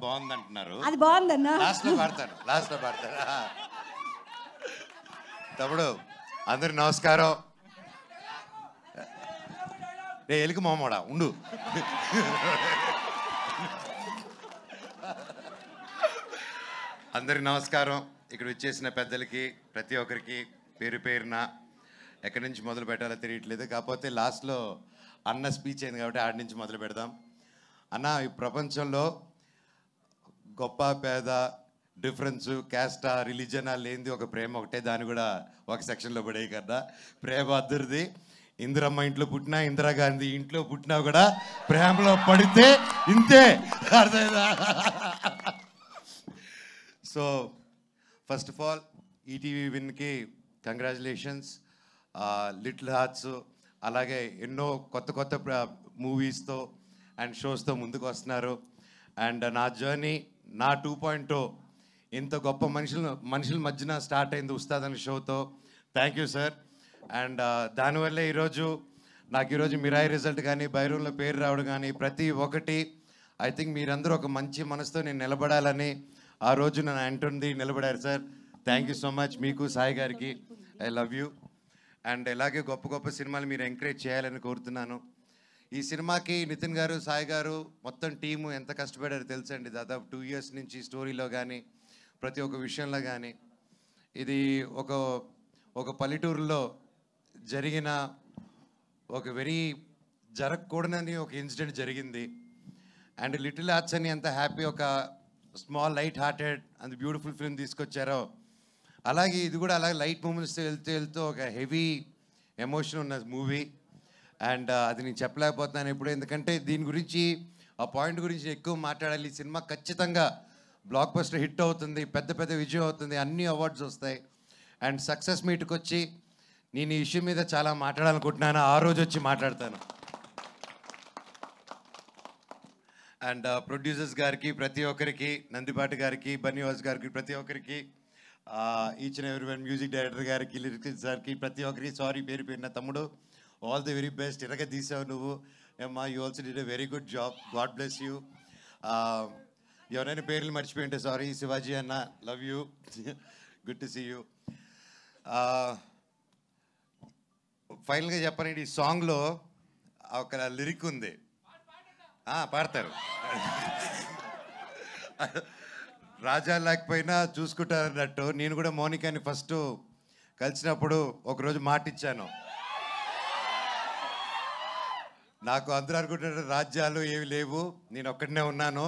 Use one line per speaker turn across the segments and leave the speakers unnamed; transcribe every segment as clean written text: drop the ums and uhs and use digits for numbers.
బాగుంది అంటున్నారు.
అది బాగుందన్నా.
లాస్ట్లో పాడతాను. తమ్ముడు అందరికి నమస్కారం. రే ఎలుగు మామూడా ఉండు. అందరికి నమస్కారం. ఇక్కడ వచ్చేసిన పెద్దలకి ప్రతి ఒక్కరికి పేరు పేరున ఎక్కడి నుంచి మొదలు పెట్టాలో తెలియట్లేదు. కాకపోతే లాస్ట్లో అన్న స్పీచ్ అయింది కాబట్టి ఆడి నుంచి మొదలు పెడదాం. అన్న, ఈ ప్రపంచంలో గొప్ప పేద డిఫరెన్స్ క్యాస్టా రిలీజనా లేనిది ఒక ప్రేమ ఒకటే. దాన్ని కూడా ఒక సెక్షన్లో పడేయి కదా. ప్రేమ అద్దరిది. ఇందిరమ్మ ఇంట్లో పుట్టినా, ఇందిరాగాంధీ ఇంట్లో పుట్టినా కూడా ప్రేమలో పడితే ఇంతే. అర్థమైందా? So first of all ETV విన్కి కంగ్రాచులేషన్స్. లిటిల్ హార్ట్స్ అలాగే ఎన్నో కొత్త మూవీస్తో అండ్ షోస్తో ముందుకు వస్తున్నారు. అండ్ నా జర్నీ, నా 2.0 ఇంత గొప్ప మనుషుల మధ్యన స్టార్ట్ అయింది ఉస్తాద్ అనే షోతో. Thank you sir. అండ్ దానివల్లే ఈరోజు మిరాయి రిజల్ట్ కానీ, బైరూన్లో పేరు రావడం కానీ ప్రతి ఒక్కటి ఐ థింక్ మీరందరూ ఒక మంచి మనసుతో నేను నిలబడాలని ఆ రోజు నన్ను అంటుంది నిలబడారు sir. Thank you so much. మీకు సాయి గారికి ఐ లవ్ యూ. అండ్ ఇలాగే గొప్ప సినిమాలు మీరు ఎంకరేజ్ చేయాలని కోరుతున్నాను. ఈ సినిమాకి నితిన్ గారు, సాయి గారు మొత్తం టీము ఎంత కష్టపడారో తెలుసండి. దాదాపు 2 years నుంచి స్టోరీలో కానీ ప్రతి ఒక్క విషయంలో కానీ. ఇది ఒక పల్లెటూరులో జరిగిన ఒక జరగకూడదని ఒక ఇన్సిడెంట్ జరిగింది. అండ్ లిటిల్ హార్ట్స్ అని ఎంత హ్యాపీ, ఒక small light hearted and beautiful film తీసుకొచ్చారో, అలాగే ఇది కూడా అలాగే లైట్ మూమెంట్స్తో వెళ్తూ ఒక హెవీ ఎమోషన్ ఉన్న మూవీ. అండ్ అది నేను చెప్పలేకపోతున్నాను ఇప్పుడు, ఎందుకంటే దీని గురించి ఆ పాయింట్ గురించి ఎక్కువ మాట్లాడాలి. ఈ సినిమా ఖచ్చితంగా బ్లాక్ బస్టర్ హిట్ అవుతుంది, పెద్ద విజయం అవుతుంది, అన్ని అవార్డ్స్ వస్తాయి. అండ్ సక్సెస్ మీట్కి వచ్చి నేను ఈ ఇష్యూ మీద చాలా మాట్లాడాలనుకుంటున్నాను. ఆ రోజు వచ్చి మాట్లాడతాను. అండ్ ప్రొడ్యూసర్స్ గారికి ప్రతి ఒక్కరికి, నందిపాటి గారికి, బన్నీవాస్ గారికి, ప్రతి ఒక్కరికి, each and every one, music director గారికి, లిరిక్స్ గారికి, ప్రతి ఒక్కరికి సారీ పేరు పేరున. తమ్ముడు ఆల్ ది వెరీ బెస్ట్. ఇరగ తీసావు నువ్వు ఏమ్మా. You also did a very good job. God bless you. ఎవరైనా పేర్లు మర్చిపోయింటే సారీ. శివాజీ అన్న, love you. Good to see you. ఫైనల్గా చెప్పాలంటే ఈ సాంగ్లో ఒక లిరిక్ ఉంది. పాడతారు. రాజా లేకపోయినా చూసుకుంటారన్నట్టు నేను కూడా మౌనికాని ఫస్ట్ కలిసినప్పుడు ఒకరోజు మాటిచ్చాను. నాకు అందరూ అనుకుంటున్నారు రాజ్యాలు ఏవి లేవు, నేను ఒక్కడనే ఉన్నాను.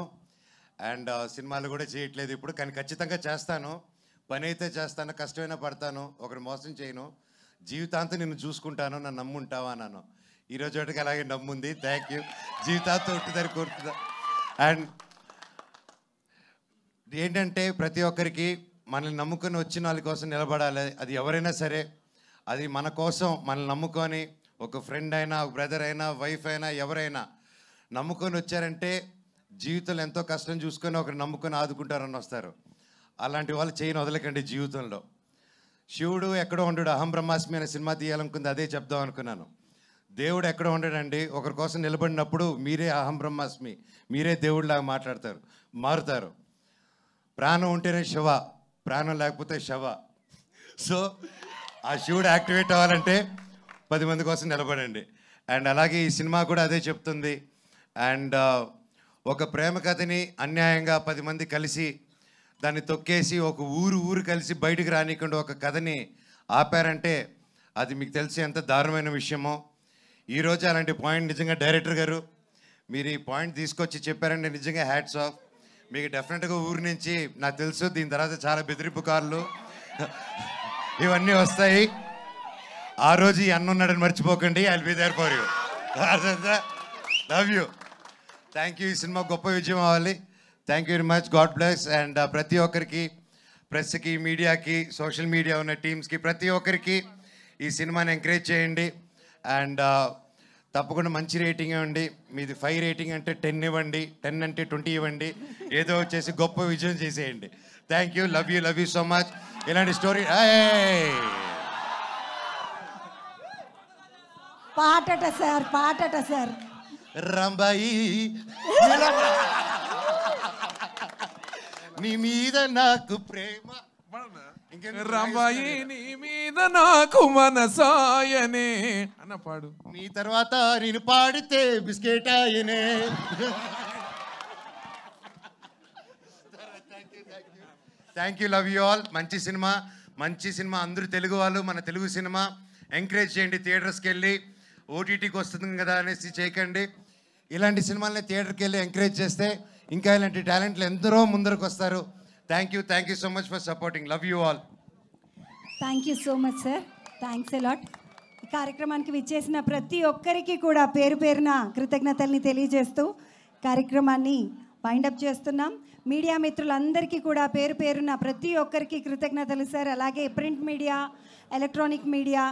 అండ్ సినిమాలు కూడా చేయట్లేదు ఇప్పుడు, కానీ ఖచ్చితంగా చేస్తాను. పని అయితే చేస్తాను, కష్టమైనా పడతాను, ఒకరు మోసం చేయను, జీవితాంతం నిన్ను చూసుకుంటాను, నన్ను నమ్ముంటావా అన్నాను. ఈరోజు ఒకటికి అలాగే నమ్ముంది. Thank you. జీవితాంతం ఉంటుందని కోరుతున్నా. అండ్ ఏంటంటే ప్రతి ఒక్కరికి మనల్ని నమ్ముకొని వచ్చిన వాళ్ళ కోసం నిలబడాలి. అది ఎవరైనా సరే, అది మన కోసం మనల్ని నమ్ముకొని, ఒక ఫ్రెండ్ అయినా, ఒక బ్రదర్ అయినా, వైఫ్ అయినా, ఎవరైనా నమ్ముకొని వచ్చారంటే జీవితంలో ఎంతో కష్టం చూసుకొని ఒకరు నమ్ముకొని ఆదుకుంటారని వస్తారు. అలాంటి వాళ్ళు చేయని వదలకండి జీవితంలో. శివుడు ఎక్కడో ఉండడు. అహం బ్రహ్మాస్మి అనే సినిమా తీయాలనుకుంది, అదే చెప్దాం అనుకున్నాను. దేవుడు ఎక్కడో ఉండడండి. ఒకరి కోసం నిలబడినప్పుడు మీరే అహం బ్రహ్మాస్మి, మీరే దేవుడిలాగా మారుతారు. ప్రాణం ఉంటేనే శివ, ప్రాణం లేకపోతే శవ. సో ఆ శివుడు యాక్టివేట్ అవ్వాలంటే 10 మంది కోసం నిలబడండి. అండ్ అలాగే ఈ సినిమా కూడా అదే చెప్తుంది. అండ్ ఒక ప్రేమ కథని అన్యాయంగా 10 మంది కలిసి దాన్ని తొక్కేసి ఒక ఊరు కలిసి బయటకు రానికుండా ఒక కథని ఆపారంటే అది మీకు తెలిసి ఎంత దారుణమైన విషయమో. ఈరోజు అలాంటి పాయింట్ నిజంగా డైరెక్టర్ గారు మీరు ఈ పాయింట్ తీసుకొచ్చి చెప్పారంటే నిజంగా హ్యాట్స్ ఆఫ్. మీకు డెఫినెట్గా ఊరి నుంచి నాకు తెలుసు దీని తర్వాత చాలా బెదిరింపు కార్లు ఇవన్నీ వస్తాయి. ఆ రోజు ఈ అన్న ఉన్నాడని మర్చిపోకండి. I will be there for you. Love you. Thank you. ఈ సినిమా గొప్ప విజయం అవ్వాలి. Thank you very much. God bless. And ప్రతి ఒక్కరికి, ప్రెస్కి, మీడియాకి, సోషల్ మీడియా ఉన్న టీమ్స్కి, ప్రతి ఒక్కరికి ఈ సినిమాని ఎంకరేజ్ చేయండి. అండ్ తప్పకుండా మంచి రేటింగ్ ఇవ్వండి. మీది 5 రేటింగ్ అంటే 10 ఇవ్వండి, 10 అంటే 20 ఇవ్వండి. ఏదో వచ్చేసి గొప్ప విజయం చేసేయండి. Thank you. Love you so much. ఇలాంటి స్టోరీ
పాటట సార్
రంబాయి నీ మీద నాకు ప్రేమ
రంబాయి నీ మీద నాకు మనసాయనే అన్న పాడు.
నీ తర్వాత నేను పాడితే బిస్కెట్ ఆయనే. Thank you, love you all. మంచి సినిమా అందరూ తెలుగు వాళ్ళు, మన తెలుగు సినిమా ఎంకరేజ్ చేయండి. థియేటర్స్కి వెళ్ళి ఓటీటీకి వస్తుంది కదా అనేసి చేయకండి. ఇలాంటి సినిమాలని థియేటర్కి వెళ్ళి ఎంకరేజ్ చేస్తే ఇంకా ఇలాంటి టాలెంట్లు ఎందరో ముందరకు వస్తారు. Thank you so much for supporting. Love you all.
Thank you so much sir. Thanks a lot. ఈ కార్యక్రమానికి విచ్చేసిన ప్రతి ఒక్కరికి కూడా పేరు పేరున కృతజ్ఞతల్ని తెలియజేస్తూ కార్యక్రమాన్ని వైండప్ చేస్తున్నాం. మీడియా మిత్రులందరికీ కూడా పేరు పేరున ప్రతి ఒక్కరికి కృతజ్ఞతలు సార్. అలాగే print media, electronic media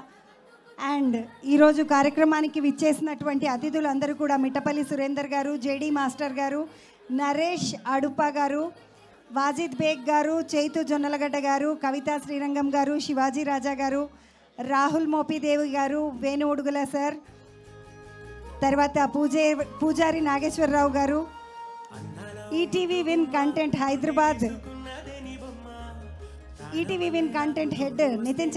and ఈరోజు కార్యక్రమానికి విచ్చేసినటువంటి అతిథులందరూ కూడా మిట్టపల్లి సురేందర్ గారు, జేడీ మాస్టర్ గారు, నరేష్ అడుప గారు, వాజిద్ బేగ్ గారు, చైతు జొన్నలగడ్డ గారు, కవితా శ్రీరంగం గారు, శివాజీ రాజా గారు, రాహుల్ మోపిదేవి గారు, వేణు ఉడుగుల సార్, తర్వాత పూజారి నాగేశ్వరరావు గారు, ETV Win content Hyderabad, ETV Win content head Nitin